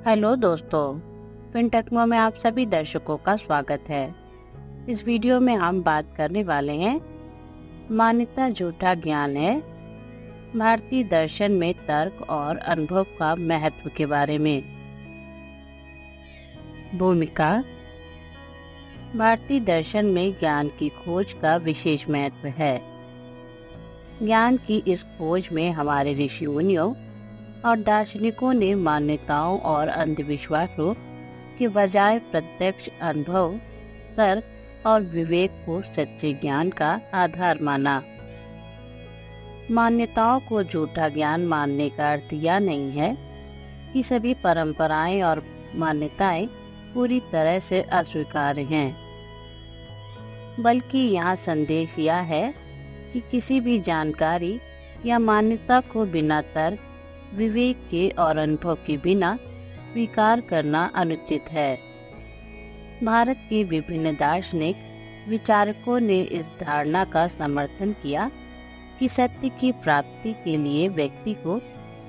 Hello दोस्तों, फिनटेक्नो में आप सभी दर्शकों का स्वागत है। इस वीडियो में हम बात करने वाले हैं मान्यता झूठा ज्ञान है, भारतीय दर्शन में तर्क और अनुभव का महत्व के बारे में। भूमिका। भारतीय दर्शन में ज्ञान की खोज का विशेष महत्व है। ज्ञान की इस खोज में हमारे ऋषि मुनियों और दार्शनिकों ने मान्यताओं और अंधविश्वासों के बजाय प्रत्यक्ष अनुभव, तर्क और विवेक को सच्चे ज्ञान का आधार माना। मान्यताओं को झूठा ज्ञान मानने का अर्थ यह नहीं है कि सभी परंपराएं और मान्यताएं पूरी तरह से अस्वीकार्य हैं, बल्कि यहाँ संदेश यह है कि किसी भी जानकारी या मान्यता को बिना तर्क, विवेक के और अनुभव के बिना स्वीकार करना अनुचित है। भारत के विभिन्न दार्शनिक विचारकों ने इस धारणा का समर्थन किया कि सत्य की प्राप्ति के लिए व्यक्ति को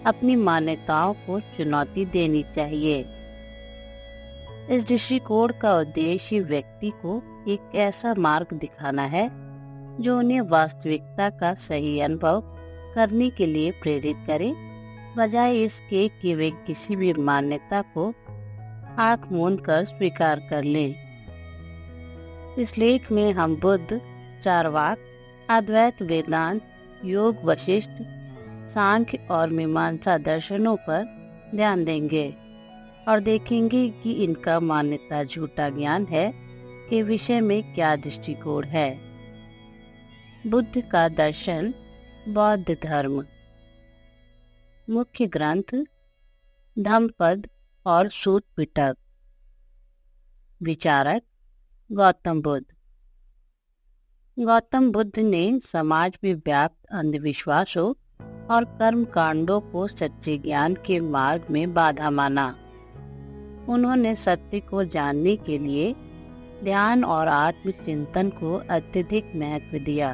अपनी मान्यताओं को चुनौती देनी चाहिए। इस दृष्टिकोण का उद्देश्य व्यक्ति को एक ऐसा मार्ग दिखाना है जो उन्हें वास्तविकता का सही अनुभव करने के लिए प्रेरित करे, बजाय इसके कि वे किसी भी मान्यता को आंख मूंद कर स्वीकार कर लें। इस लेख में हम बुद्ध, चारवाक, अद्वैत वेदांत, योग वशिष्ठ, सांख्य और मीमांसा दर्शनों पर ध्यान देंगे और देखेंगे कि इनका मान्यता झूठा ज्ञान है के विषय में क्या दृष्टिकोण है। बुद्ध का दर्शन, बौद्ध धर्म। मुख्य ग्रंथ धम्मपद और सूत पिटक। विचारक गौतम बुद्ध। गौतम बुद्ध ने समाज में व्याप्त अंधविश्वासों और कर्म कांडों को सच्चे ज्ञान के मार्ग में बाधा माना। उन्होंने सत्य को जानने के लिए ध्यान और आत्मचिंतन को अत्यधिक महत्व दिया।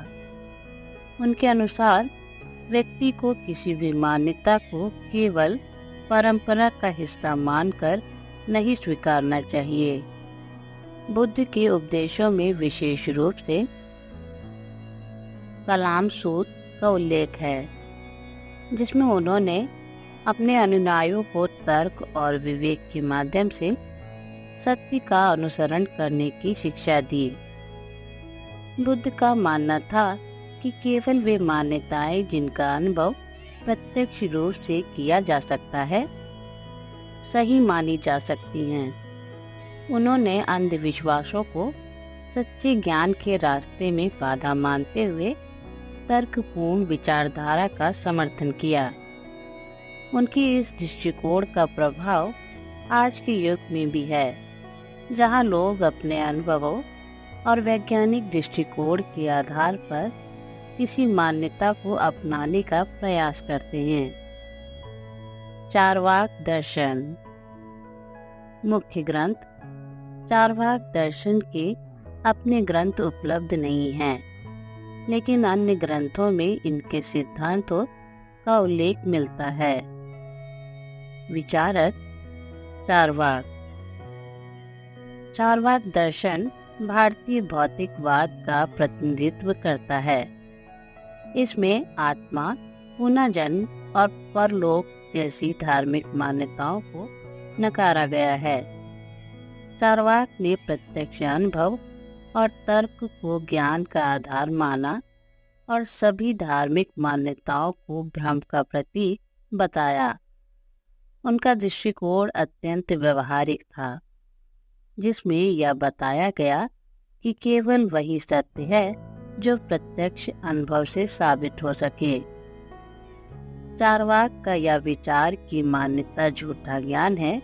उनके अनुसार व्यक्ति को किसी भी मान्यता को केवल परंपरा का हिस्सा मानकर नहीं स्वीकारना चाहिए। बुद्ध के उपदेशों में विशेष रूप से कलाम सूत्र का उल्लेख है, जिसमें उन्होंने अपने अनुयायियों को तर्क और विवेक के माध्यम से सत्य का अनुसरण करने की शिक्षा दी। बुद्ध का मानना था कि केवल वे मान्यताएं जिनका अनुभव प्रत्यक्ष रूप से किया जा सकता है, सही मानी जा सकती हैं। उन्होंने अंधविश्वासों को सच्चे ज्ञान के रास्ते में बाधा मानते हुए तर्कपूर्ण विचारधारा का समर्थन किया। उनकी इस दृष्टिकोण का प्रभाव आज के युग में भी है, जहां लोग अपने अनुभवों और वैज्ञानिक दृष्टिकोण के आधार पर किसी मान्यता को अपनाने का प्रयास करते हैं। चारवाक दर्शन। मुख्य ग्रंथ। चारवाक दर्शन के अपने ग्रंथ उपलब्ध नहीं हैं, लेकिन अन्य ग्रंथों में इनके सिद्धांतों का उल्लेख मिलता है। विचारक चारवाक। चारवाक दर्शन भारतीय भौतिकवाद का प्रतिनिधित्व करता है। इसमें आत्मा, पुनः जन्म और परलोक जैसी धार्मिक मान्यताओं को नकारा गया है। चारवाक ने प्रत्यक्ष अनुभव और तर्क को ज्ञान का आधार माना और सभी धार्मिक मान्यताओं को भ्रम का प्रतीक बताया। उनका दृष्टिकोण अत्यंत व्यवहारिक था, जिसमें यह बताया गया कि केवल वही सत्य है जो प्रत्यक्ष अनुभव से साबित हो सके। चारवाक का यह विचार कि मान्यता झूठा ज्ञान है,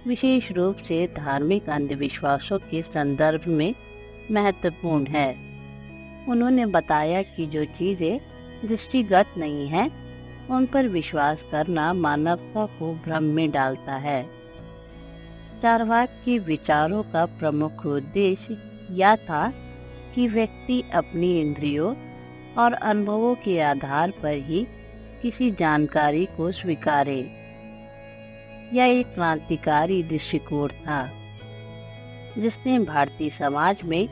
विशेष रूप से धार्मिक अंधविश्वासों के संदर्भ में महत्वपूर्ण है। उन्होंने बताया कि जो चीजें दृष्टिगत नहीं हैं, उन पर विश्वास करना मानवता को भ्रम में डालता है। चारवाक के विचारों का प्रमुख उद्देश्य यह था कि व्यक्ति अपनी इंद्रियों और अनुभवों के आधार पर ही किसी जानकारी को स्वीकारे। यह एक क्रांतिकारी दृष्टिकोण था जिसने भारतीय समाज में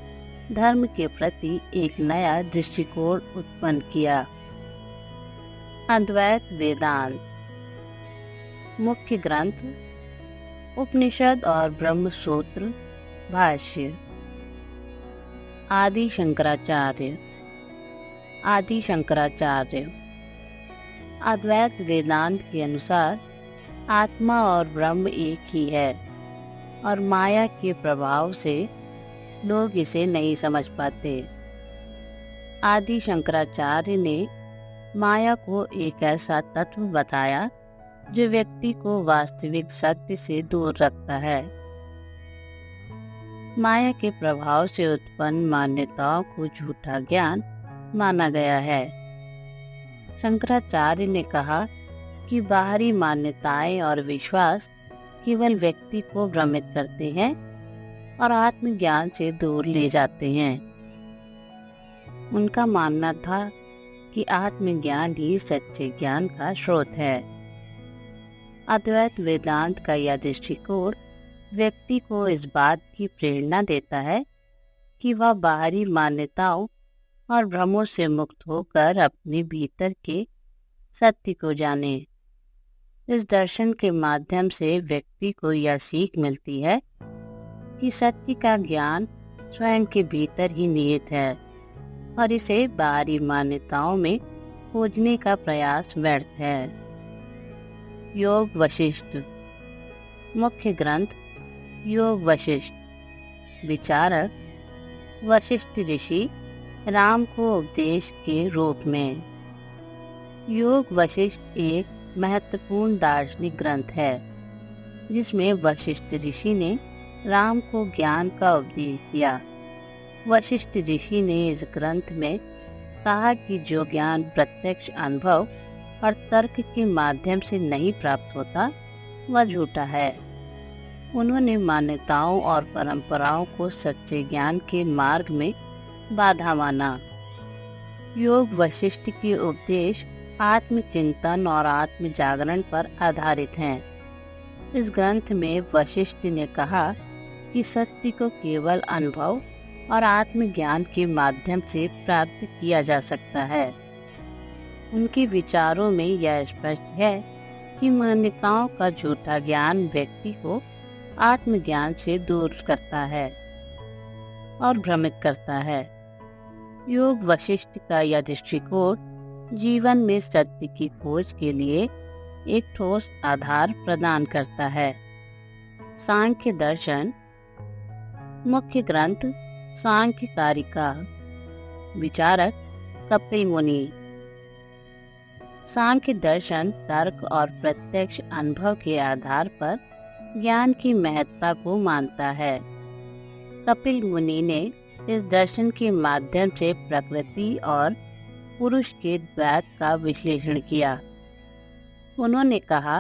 धर्म के प्रति एक नया दृष्टिकोण उत्पन्न किया। अद्वैत वेदांत मुख्य ग्रंथ उपनिषद और ब्रह्म सूत्र भाष्य। आदि शंकराचार्य अद्वैत वेदांत के अनुसार आत्मा और ब्रह्म एक ही है और माया के प्रभाव से लोग इसे नहीं समझ पाते। आदि शंकराचार्य ने माया को एक ऐसा तत्व बताया जो व्यक्ति को वास्तविक सत्य से दूर रखता है। माया के प्रभाव से उत्पन्न मान्यताओं को झूठा ज्ञान माना गया है। शंकराचार्य ने कहा कि बाहरी मान्यताएं और विश्वास केवल व्यक्ति को भ्रमित करते हैं और आत्मज्ञान से दूर ले जाते हैं। उनका मानना था कि आत्मज्ञान ही सच्चे ज्ञान का स्रोत है। अद्वैत वेदांत का यह दृष्टिकोण व्यक्ति को इस बात की प्रेरणा देता है कि वह बाहरी मान्यताओं और भ्रमों से मुक्त होकर अपने भीतर के सत्य को जाने। इस दर्शन के माध्यम से व्यक्ति को यह सीख मिलती है कि सत्य का ज्ञान स्वयं के भीतर ही निहित है और इसे बाहरी मान्यताओं में खोजने का प्रयास व्यर्थ है। योग वशिष्ठ मुख्य ग्रंथ योग वशिष्ठ विचारक वशिष्ठ ऋषि राम को उपदेश के रूप में। योग वशिष्ठ एक महत्वपूर्ण दार्शनिक ग्रंथ है जिसमें वशिष्ठ ऋषि ने राम को ज्ञान का उपदेश दिया। वशिष्ठ ऋषि ने इस ग्रंथ में कहा कि जो ज्ञान प्रत्यक्ष अनुभव और तर्क के माध्यम से नहीं प्राप्त होता वह झूठा है। उन्होंने मान्यताओं और परंपराओं को सच्चे ज्ञान के मार्ग में बाधा माना। योग वशिष्ठ के उपदेश आत्मचिंतन और आत्म जागरण पर आधारित हैं। इस ग्रंथ में वशिष्ठ ने कहा कि सत्य को केवल अनुभव और आत्मज्ञान के माध्यम से प्राप्त किया जा सकता है। उनके विचारों में यह स्पष्ट है कि मान्यताओं का झूठा ज्ञान व्यक्ति को आत्मज्ञान से दूर करता है और भ्रमित करता है। योग वशिष्ठ का यह दृष्टिकोण जीवन में सत्य की खोज के लिए एक ठोस आधार प्रदान करता है। सांख्य दर्शन मुख्य ग्रंथ सांख्य कारिका विचारक कपिल मुनि। सांख्य दर्शन तर्क और प्रत्यक्ष अनुभव के आधार पर ज्ञान की महत्ता को मानता है। कपिल मुनि ने इस दर्शन के माध्यम से प्रकृति और पुरुष के द्वैत का विश्लेषण किया। उन्होंने कहा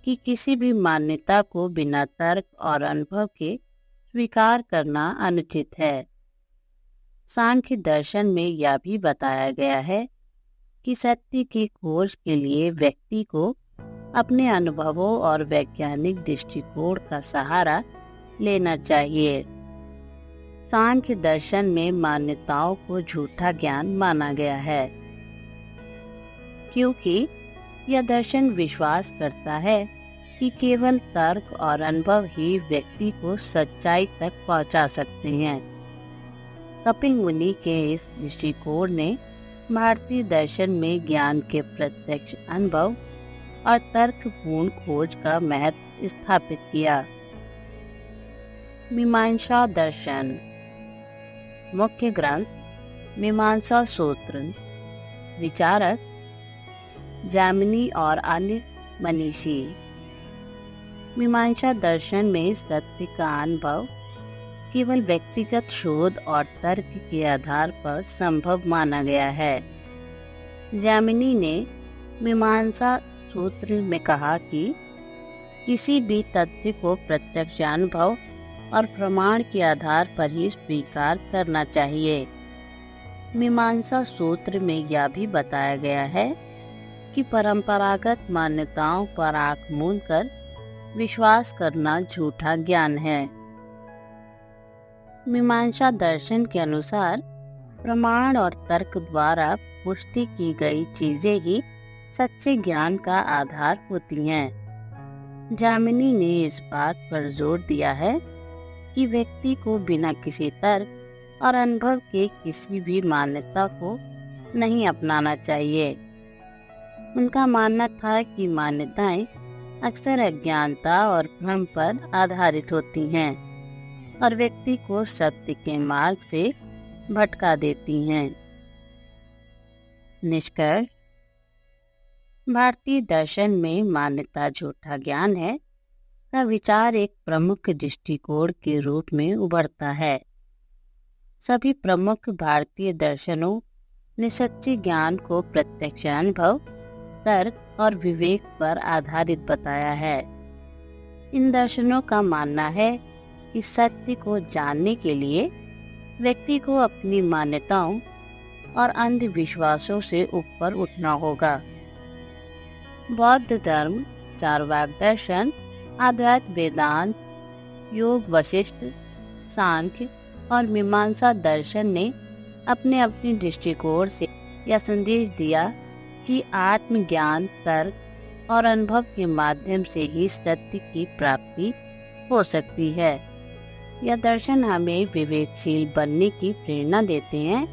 कि किसी भी मान्यता को बिना तर्क और अनुभव के स्वीकार करना अनुचित है। सांख्य दर्शन में यह भी बताया गया है कि सत्य की खोज के लिए व्यक्ति को अपने अनुभवों और वैज्ञानिक दृष्टिकोण का सहारा लेना चाहिए। सांख्य दर्शन में मान्यताओं को झूठा ज्ञान माना गया है क्योंकि यह दर्शन विश्वास करता है कि केवल तर्क और अनुभव ही व्यक्ति को सच्चाई तक पहुंचा सकते हैं। कपिल मुनि के इस दृष्टिकोण ने भारतीय दर्शन में ज्ञान के प्रत्यक्ष अनुभव और तर्कपूर्ण खोज का महत्व स्थापित किया। मीमांसा दर्शन मुख्य ग्रंथ मीमांसा सूत्र विचारक जामिनी और अन्य मनीषी। मीमांसा दर्शन में सत्य का अनुभव केवल व्यक्तिगत शोध और तर्क के आधार पर संभव माना गया है। जामिनी ने मीमांसा सूत्र में कहा कि किसी भी तथ्य को प्रत्यक्ष अनुभव और प्रमाण के आधार पर ही स्वीकार करना चाहिए। मीमांसा सूत्र में यह भी बताया गया है कि परंपरागत मान्यताओं पर आंख मूंदकर विश्वास करना झूठा ज्ञान है। मीमांसा दर्शन के अनुसार प्रमाण और तर्क द्वारा पुष्टि की गई चीजें ही सच्चे ज्ञान का आधार होती हैं। जामिनी ने इस बात पर जोर दिया है कि व्यक्ति को बिना किसी तर्क और अनुभव के किसी भी मान्यता को नहीं अपनाना चाहिए। उनका मानना था कि मान्यताएं अक्सर अज्ञानता और भ्रम पर आधारित होती हैं और व्यक्ति को सत्य के मार्ग से भटका देती हैं। निष्कर्ष: भारतीय दर्शन में मान्यता झूठा ज्ञान है का विचार एक प्रमुख दृष्टिकोण के रूप में उभरता है। सभी प्रमुख भारतीय दर्शनों ने सच्चे ज्ञान को प्रत्यक्ष अनुभव, तर्क और विवेक पर आधारित बताया है। इन दर्शनों का मानना है कि सत्य को जानने के लिए व्यक्ति को अपनी मान्यताओं और अंधविश्वासों से ऊपर उठना होगा। बौद्ध धर्म, चार्वाक दर्शन, अद्वैत वेदांत, योग वशिष्ठ, सांख्य और मीमांसा दर्शन ने अपने अपने दृष्टिकोण से यह संदेश दिया कि आत्मज्ञान, तर्क और अनुभव के माध्यम से ही सत्य की प्राप्ति हो सकती है। यह दर्शन हमें विवेकशील बनने की प्रेरणा देते हैं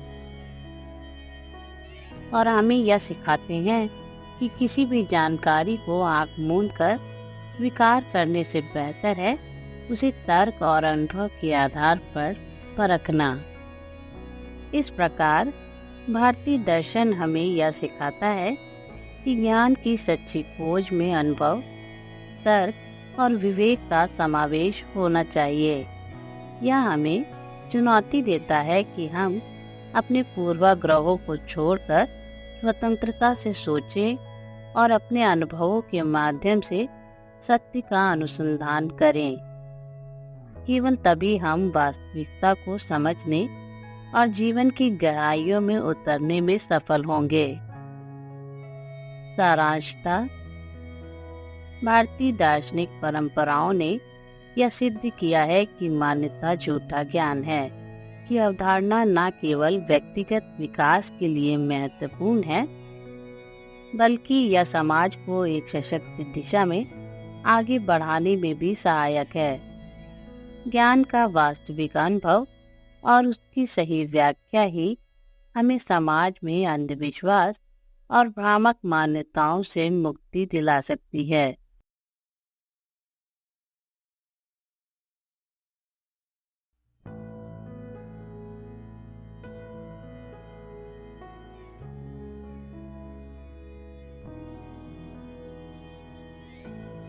और हमें यह सिखाते हैं कि किसी भी जानकारी को आंख मूंद कर स्वीकार करने से बेहतर है उसे तर्क और अनुभव के आधार पर परखना। इस प्रकार भारतीय दर्शन हमें यह सिखाता है कि ज्ञान की सच्ची खोज में अनुभव, तर्क और विवेक का समावेश होना चाहिए। यह हमें चुनौती देता है कि हम अपने पूर्वाग्रहों को छोड़कर स्वतंत्रता से सोचें और अपने अनुभवों के माध्यम से सत्य का अनुसंधान करें। केवल तभी हम वास्तविकता को समझने और जीवन की गहराइयों में उतरने में सफल होंगे। सारांशतः भारतीय दार्शनिक परंपराओं ने यह सिद्ध किया है कि मान्यता झूठा ज्ञान है की अवधारणा न केवल व्यक्तिगत विकास के लिए महत्वपूर्ण है, बल्कि यह समाज को एक सशक्त दिशा में आगे बढ़ाने में भी सहायक है। ज्ञान का वास्तविक अनुभव और उसकी सही व्याख्या ही हमें समाज में अंधविश्वास और भ्रामक मान्यताओं से मुक्ति दिला सकती है।